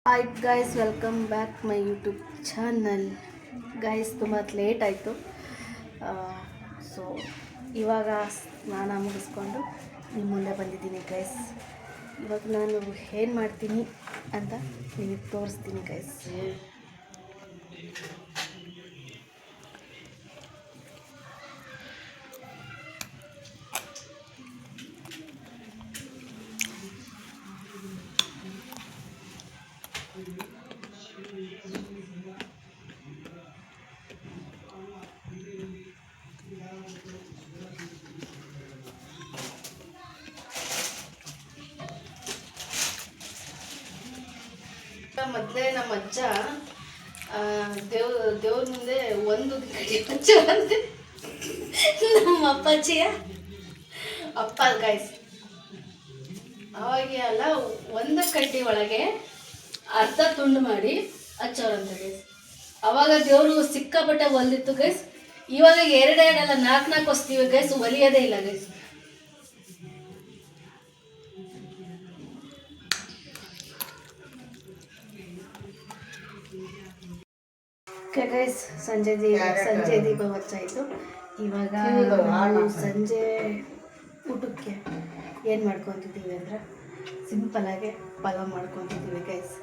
Hi guys, welcome back my YouTube channel. Guys ತುಂಬ late ಆಯಿತು. So ಇವಾಗ ಸ್ನಾನ ಮುಗಿಸ್ಕೊಂಡು ನಿಮ್ಮ ಮುಂದೆ ಬಂದಿದ್ದೀನಿ ಗೈಸ್. ಇವಾಗ ನಾನು ಏನು ಮಾಡ್ತೀನಿ ಅಂತ ನಿಮಗೆ ತೋರಿಸ್ತೀನಿ ಗೈಸ್. ಮೊದಲೇ ನಮ್ಮ ಅಜ್ಜ ದೇವ್ರ ಮುಂದೆ ಒಂದು ಅಂತೆ ನಮ್ಮ ಅಪ್ಪಾಜಿಯ ಅಪ್ಪ ಗೈಸ್. ಅವಾಗೆ ಅಲ್ಲ, ಒಂದು ಕಡ್ಡಿ ಒಳಗೆ ಅರ್ಧ ತುಂಡು ಮಾಡಿ ಹಚ್ಚೋರಂತ ಗೈಸ್. ಅವಾಗ ದೇವರು ಸಿಕ್ಕಾಪಟ್ಟೆ ಒಲ್ದಿತ್ತು ಗೈಸ್. ಇವಾಗ ಎರಡೆರಡಲ್ಲ ನಾಲ್ಕು ಹೊಸ್ತೀವಿ ಗೈಸ್, ಒಲಿಯೋದೇ ಇಲ್ಲ ಗೈಸ್. ಗೈಸ್ ಸಂಜೆ ದೀಪ ಹಚ್ಚಾಯಿತು. ಇವಾಗ ನಾವು ಸಂಜೆ ಊಟಕ್ಕೆ ಏನು ಮಾಡ್ಕೊತಿದ್ದೀವಿ ಅಂದರೆ ಸಿಂಪಲಾಗಿ ಪಲಾವ್ ಮಾಡ್ಕೊತಿದ್ದೀವಿ ಗೈಸ್.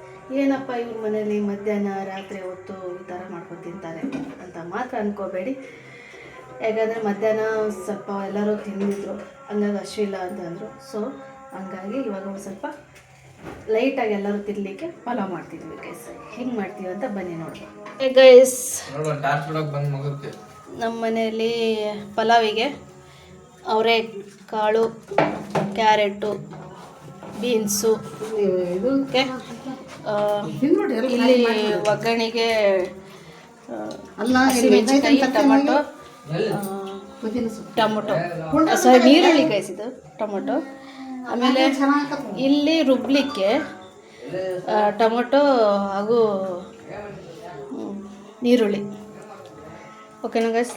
ಏನಪ್ಪ ಇವ್ರ ಮನೇಲಿ ಮಧ್ಯಾಹ್ನ ರಾತ್ರಿ ಹೊತ್ತು ಈ ಥರ ಮಾಡ್ಕೊಂಡು ತಿಂತಾರೆ ಅಂತ ಮಾತ್ರ ಅಂದ್ಕೋಬೇಡಿ. ಯಾಕಂದರೆ ಮಧ್ಯಾಹ್ನ ಸ್ವಲ್ಪ ಎಲ್ಲರೂ ತಿಂದಿದ್ರು, ಹಂಗಾಗಿ ಹಸಿವಿಲ್ಲ ಅಂತಂದರು. ಸೊ ಹಂಗಾಗಿ ಇವಾಗ ಒಂದು ಸ್ವಲ್ಪ ಲೈಟಾಗಿ ಎಲ್ಲರೂ ತಿನ್ನಲಿಕ್ಕೆ ಪಲಾವ್ ಮಾಡ್ತಿದ್ವಿ ಗೈಸ್. ಹೆಂಗೆ ಮಾಡ್ತೀವಿ ಅಂತ ಬನ್ನಿ ನೋಡಿ ಗೈಸ್. ನಮ್ಮ ಮನೆಯಲ್ಲಿ ಪಲಾವಿಗೆ ಅವರೇ ಕಾಳು, ಕ್ಯಾರೆಟು, ಬೀನ್ಸು, ಇಲ್ಲಿ ಒಗ್ಗರಣೆಗೆ ಹಸಿಮೆಣಸಿನಕಾಯಿ, ಟೊಮೊಟೊ ಸಾರಿ ನೀರುಳ್ಳಿ ಕಾಯಿಸಿದ್ದು ಟೊಮೊಟೊ. ಆಮೇಲೆ ಇಲ್ಲಿ ರುಬ್ಲಿಕ್ಕೆ ಟೊಮೊಟೊ ಹಾಗೂ ನೀರುಳ್ಳಿ. ಓಕೆನಾ ಗೈಸ್?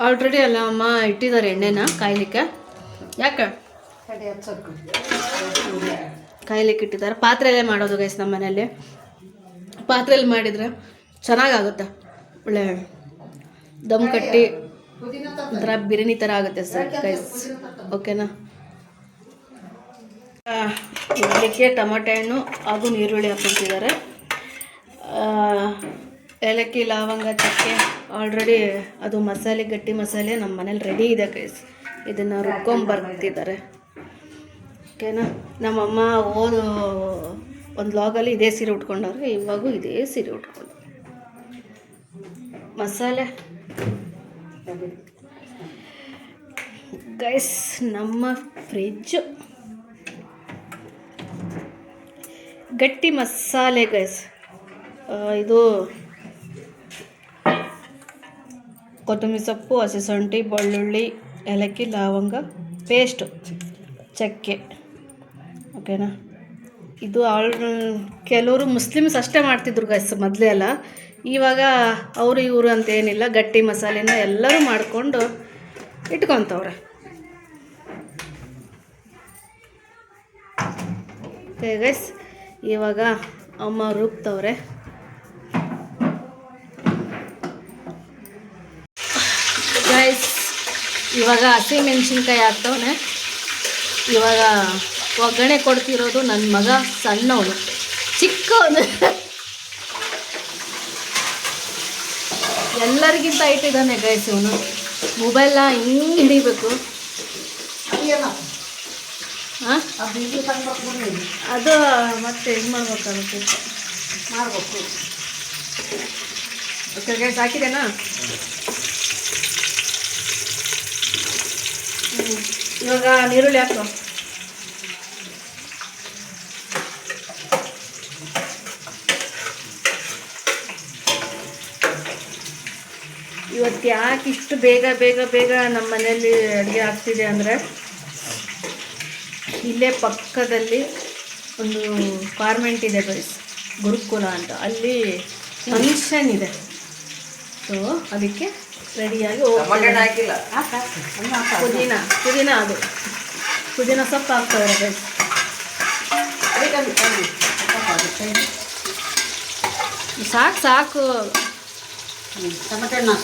ಆಲ್ರೆಡಿ ಅಲ್ಲ ಅಮ್ಮ ಇಟ್ಟಿದ್ದಾರೆ ಎಣ್ಣೆನ ಕಾಯ್ಲಿಕ್ಕೆ. ಯಾಕೆ ಕಾಯ್ಲಿಕ್ಕೆ ಇಟ್ಟಿದ್ದಾರೆ. ಪಾತ್ರೆಯಲ್ಲೇ ಮಾಡೋದು ಗೈಸ್ ನಮ್ಮ ಮನೆಯಲ್ಲಿ. ಪಾತ್ರೆಯಲ್ಲಿ ಮಾಡಿದರೆ ಚೆನ್ನಾಗಾಗುತ್ತೆ, ಒಳ್ಳೆ ದಮ್ ಕಟ್ಟಿ ಒಂಥರ ಬಿರಿಯಾನಿ ಥರ ಆಗುತ್ತೆ ಸರ್ ಗೈಸ್. ಓಕೆನಾ? ಇದಕ್ಕೆ ಟೊಮೊಟೊ ಹಣ್ಣು ಹಾಗೂ ನೀರುಳ್ಳಿ ಹಾಕ್ಕೊತಿದ್ದಾರೆ. ಏಲಕ್ಕಿ, ಲವಂಗ, ಚಕ್ಕೆ ಆಲ್ರೆಡಿ ಅದು ಮಸಾಲೆ, ಗಟ್ಟಿ ಮಸಾಲೆ ನಮ್ಮ ಮನೇಲಿ ರೆಡಿ ಇದೆ ಗೈಸ್. ಇದನ್ನು ರುಬ್ಕೊಂಬರ್ತಿದ್ದಾರೆ. ಓಕೆನಾ? ನಮ್ಮಮ್ಮ ಒಂದು ಲಾಗಲ್ಲಿ ಇದೇ ಸೀರೆ ಉಟ್ಕೊಂಡವ್ರೆ, ಇವಾಗೂ ಇದೇ ಸೀರೆ ಉಟ್ಕೊಂಡು ಮಸಾಲೆ ಗೈಸ್. ನಮ್ಮ ಫ್ರಿಜ್ಜು ಗಟ್ಟಿ ಮಸಾಲೆ ಗೈಸ್. ಇದು ಕೊತ್ತಂಬರಿ ಸೊಪ್ಪು, ಹಸಿ ಶುಂಠಿ, ಬೆಳ್ಳುಳ್ಳಿ, ಏಲಕ್ಕಿ, ಲವಂಗ ಪೇಸ್ಟು, ಚಕ್ಕೆ. ಓಕೆನಾ? ಇದು ಕೆಲವರು ಮುಸ್ಲಿಮ್ಸ್ ಅಷ್ಟೇ ಮಾಡ್ತಿದ್ರು ಗೈಸ್ ಮೊದಲೇ ಅಲ್ಲ. ಇವಾಗ ಅವರು ಇವರು ಅಂತ ಏನಿಲ್ಲ, ಗಟ್ಟಿ ಮಸಾಲೆನ ಎಲ್ಲರೂ ಮಾಡಿಕೊಂಡು ಇಟ್ಕೊತವ್ರೆ. ಓಕೆ ಗೈಸ್, ಇವಾಗ ಅಮ್ಮ ರುಬ್ತವ್ರೆ. ಗೈಸ್ ಇವಾಗ ಹಸಿಮೆಣ್ಸಿನ್ಕಾಯಿ ಹಾಕ್ತವನೆ. ಇವಾಗ ಒಗ್ಗರಣೆ ಕೊಡ್ತಿರೋದು ನನ್ನ ಮಗ, ಸಣ್ಣವನು, ಚಿಕ್ಕವನು. ಎಲ್ಲರಿಗಿಂತ ಇಟ್ಟಿದ್ದಾನೆ ಗೈಸ್ ಇವನು. ಮೊಬೈಲ್ನ ಹಿಂಗೆ ಹಿಡಿಬೇಕು. ಹಾಂ, ಅದು ಮತ್ತೆ ಇದು ಮಾಡ್ಬೇಕಾಗುತ್ತೆ, ಮಾಡಬೇಕು. ಓಕೆ ಗೈಸ್, ಹಾಕಿದೇನಾ? ಇವಾಗ ನೀರುಳ್ಳಿ ಹಾಕು. ಇವತ್ತು ಯಾಕೆ ಇಷ್ಟು ಬೇಗ ಬೇಗ ಬೇಗ ನಮ್ಮ ಮನೆಯಲ್ಲಿ ಅಡುಗೆ ಆಗ್ತಿದೆ ಅಂದರೆ, ಇಲ್ಲೇ ಪಕ್ಕದಲ್ಲಿ ಒಂದು ಕಾನ್ವೆಂಟ್ ಇದೆ ಗೈಸ್, ಗುರುಕುಲ ಅಂತ. ಅಲ್ಲಿ ಫಂಕ್ಷನ್ ಇದೆ. ಸೊ ಅದಕ್ಕೆ ರೆಡಿಯಾಗಿ ಪುದೀನ ಅದು ಪುದೀನ ಸೊಪ್ಪು ಹಾಕ್ತಾರೆ ಗೈಸ್. ಸಾಕು ಸಾಕು. ಟೊಮೆಟೊ ಹಣ್ಣು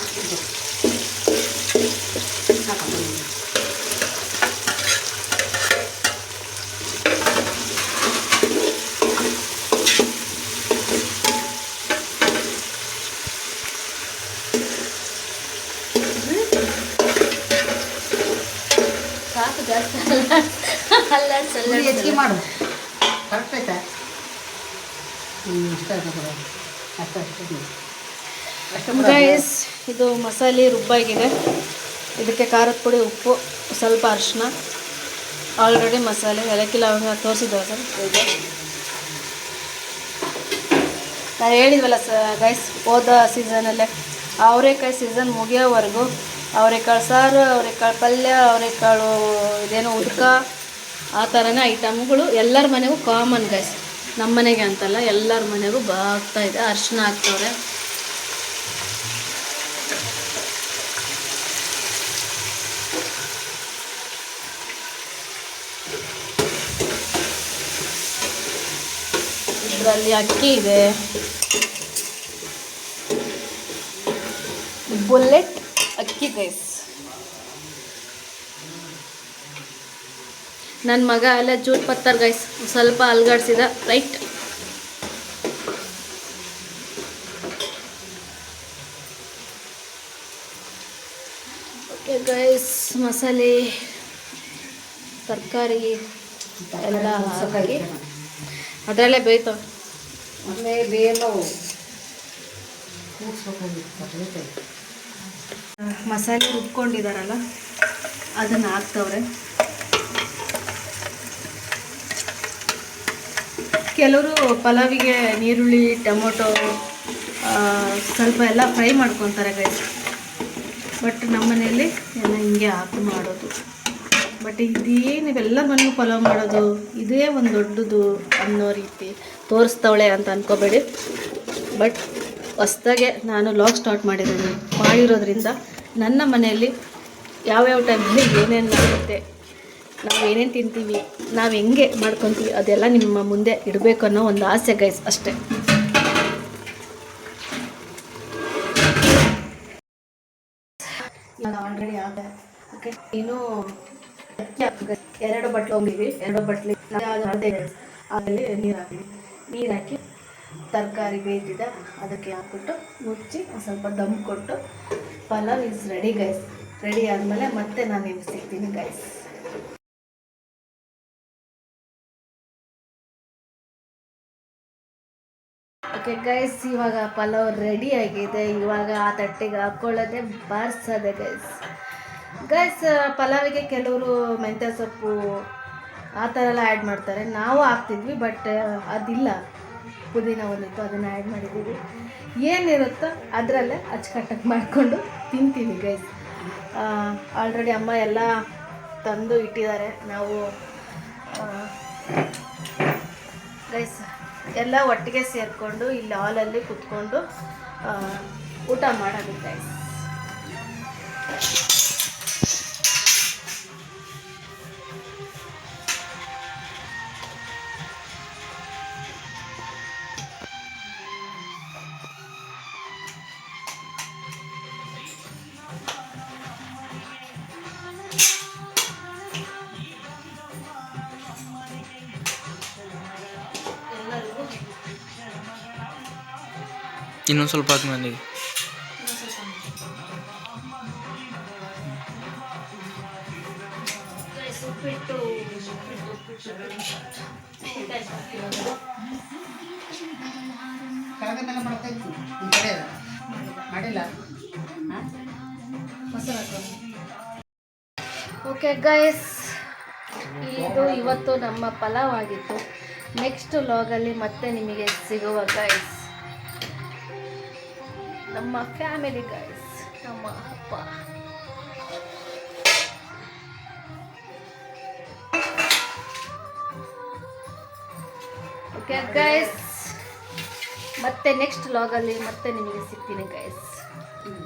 ಸಾಕು, ಜಾಸ್ತಿ ಅಲ್ಲ ಸಲ್ಲ ಹೆಚ್ಚಿಗೆ ಮಾಡು. ಕರೆಕ್ಟ್ ಆಯ್ತಾ? ಇಷ್ಟ ಆಯ್ತಾ? ಅಷ್ಟು ಗೈಸ್, ಇದು ಮಸಾಲೆ ರುಬ್ಬಾಗಿದೆ. ಇದಕ್ಕೆ ಖಾರದ ಪುಡಿ, ಉಪ್ಪು, ಸ್ವಲ್ಪ ಅರಿಶಿನ, ಆಲ್ರೆಡಿ ಮಸಾಲೆ ಏಲಕ್ಕಿ ಲವಂಗ ತೋರಿಸಿದ್ವಿ ಸರ್. ನಾನು ಹೇಳಿದ್ವಲ್ಲ ಗೈಸ್, ಹೋದ ಸೀಸನಲ್ಲೇ ಅವರೆಕಾಯಿ ಸೀಸನ್ ಮುಗಿಯೋವರೆಗೂ ಅವರೆಕಾಳು ಸಾರು, ಅವರೆಕಾಳು ಪಲ್ಯ, ಅವರೆಕಾಳು ಇದೇನೋ ಉದ್ಕ, ಆ ಥರನೇ ಐಟಮ್ಗಳು ಎಲ್ಲರ ಮನೆಗೂ ಕಾಮನ್ ಗೈಸ್. ನಮ್ಮ ಮನೆಗೆ ಅಂತಲ್ಲ, ಎಲ್ಲರ ಮನೆಗೂ ಆಗ್ತಾಯಿದೆ. ಅರಿಶಿನ ಹಾಕ್ತವ್ರೆ. ಇದರಲ್ಲಿ ಅಕ್ಕಿ ಇದೆ, ಬುಲೆಟ್ ಅಕ್ಕಿ ಗೈಸ್. ನನ್ನ ಮಗ ಅಲ್ಲೇ ಜೂಟ್ ಪತ್ತರ್ ಗೈಸ್, ಸ್ವಲ್ಪ ಅಲ್ಗಾಡ್ಸಿದ ರೈಟ್. ಓಕೆ ಗೈಸ್, ಮಸಾಲೆ ತರಕಾರಿ ಎಲ್ಲ ಹಾಕಿ ಅದರಲ್ಲೇ ಬೇಯ್ತವೆ. ಆಮೇಲೆ ಬೇಯಲ್ಲವು ಮಸಾಲೆ ರುಬ್ಕೊಂಡಿದ್ದಾರಲ್ಲ ಅದನ್ನು ಹಾಕ್ತವ್ರೆ. ಕೆಲವರು ಪಲಾವಿಗೆ ನೀರುಳ್ಳಿ, ಟೊಮೊಟೊ ಸ್ವಲ್ಪ ಎಲ್ಲ ಫ್ರೈ ಮಾಡ್ಕೊತಾರೆ ಗೈಸ್. ಬಟ್ ನಮ್ಮ ಮನೆಯಲ್ಲಿ ಎಲ್ಲ ಹಿಂಗೆ ಹಾಕಿ ಮಾಡೋದು. ಬಟ್ ಇದೇನು ಇವೆಲ್ಲ ಮನೆಗೂ ಪಲಾವ್ ಮಾಡೋದು, ಇದೇ ಒಂದು ದೊಡ್ಡದು ಅನ್ನೋ ರೀತಿ ತೋರಿಸ್ತವಳೆ ಅಂತ ಅಂದ್ಕೋಬೇಡಿ. ಬಟ್ ಹೊಸ್ದಾಗೆ ನಾನು ಲಾಗ್ ಸ್ಟಾರ್ಟ್ ಮಾಡಿರೋದ್ರಿಂದ ನನ್ನ ಮನೆಯಲ್ಲಿ ಯಾವ್ಯಾವ ಟೈಮಲ್ಲಿ ಏನೇನು ಆಗುತ್ತೆ, ನಾವು ಏನೇನು ತಿಂತೀವಿ, ನಾವು ಹೆಂಗೆ ಮಾಡ್ಕೊತೀವಿ, ಅದೆಲ್ಲ ನಿಮ್ಮ ಮುಂದೆ ಇಡಬೇಕು ಅನ್ನೋ ಒಂದು ಆಸೆ ಗೈಸ್, ಅಷ್ಟೇ. ಆಲ್ರೆಡಿ ಆದ. ಓಕೆ, ಇನ್ನು ಅಕ್ಕಿ ಹಾಕಿ 2 ಬಟ್ಲು ಹೋಗಿದ್ವಿ. 2 ಬಟ್ಲಿ ಅದರಲ್ಲಿ ನೀರು ಹಾಕಿ ತರಕಾರಿ ಬೇಯ್ತಿದ್ದ ಅದಕ್ಕೆ ಹಾಕ್ಬಿಟ್ಟು ಮುಚ್ಚಿ ಸ್ವಲ್ಪ ದಮ್ ಕೊಟ್ಟು pulao is ready guys. Ready ಆದಮೇಲೆ ಮತ್ತೆ ನಾನು ನಿಮ್ಗೆ ಸಿಗ್ತೀನಿ ಗೈಸ್. ಓಕೆ ಗೈಸ್, ಇವಾಗ ಪಲಾವ್ ರೆಡಿ ಆಗಿದೆ. ಇವಾಗ ಆ ತಟ್ಟೆಗೆ ಹಾಕ್ಕೊಳ್ಳೋದೆ, ಬಾರಿಸೋದೆ ಗೈಸ್. ಪಲಾವಿಗೆ ಕೆಲವರು ಮೆಂತ್ಯ ಸೊಪ್ಪು ಆ ಥರ ಎಲ್ಲ ಆ್ಯಡ್ ಮಾಡ್ತಾರೆ. ನಾವು ಹಾಕ್ತಿದ್ವಿ, ಬಟ್ ಅದಿಲ್ಲ. ಪುದೀನ ಒಂದಿತ್ತು, ಅದನ್ನು ಆ್ಯಡ್ ಮಾಡಿದ್ದೀವಿ. ಏನಿರುತ್ತೋ ಅದರಲ್ಲೇ ಅಚ್ಚುಕಟ್ಟಾಗಿ ಮಾಡಿಕೊಂಡು ತಿಂತೀವಿ ಗೈಸ್. ಆಲ್ರೆಡಿ ಅಮ್ಮ ಎಲ್ಲ ತಂದು ಇಟ್ಟಿದ್ದಾರೆ. ನಾವು ಗೈಸ್ ಎಲ್ಲ ಒಟ್ಟಿಗೆ ಸೇರಿಕೊಂಡು ಇಲ್ಲಿ ಹಾಲಲ್ಲಿ ಕುತ್ಕೊಂಡು ಊಟ ಮಾಡೋದು ಗೈಸ್. ಇನ್ನೊಂದು ಸ್ವಲ್ಪ ಹಾಕಿ ನನಗೆ. ಉಪ್ಪಿಟ್ಟು ಮಾಡಿಲ್ಲ. ಓಕೆ ಗೈಸ್, ಇದು ಇವತ್ತು ನಮ್ಮ ಪಲಾವ್ ಆಗಿತ್ತು. ನೆಕ್ಸ್ಟ್ ವ್ಲಾಗಲ್ಲಿ ಮತ್ತೆ ನಿಮಗೆ ಸಿಗುವ ಗೈಸ್. ನಮ್ಮ ಫ್ಯಾಮಿಲಿ ಗೈಸ್, ನಮ್ಮ ಅಪ್ಪ. ಓಕೆ ಗೈಸ್, ಮತ್ತೆ ನೆಕ್ಸ್ಟ್ ವ್ಲಾಗಲ್ಲಿ ಮತ್ತೆ ನಿಮಗೆ ಸಿಗ್ತೀನಿ ಗೈಸ್.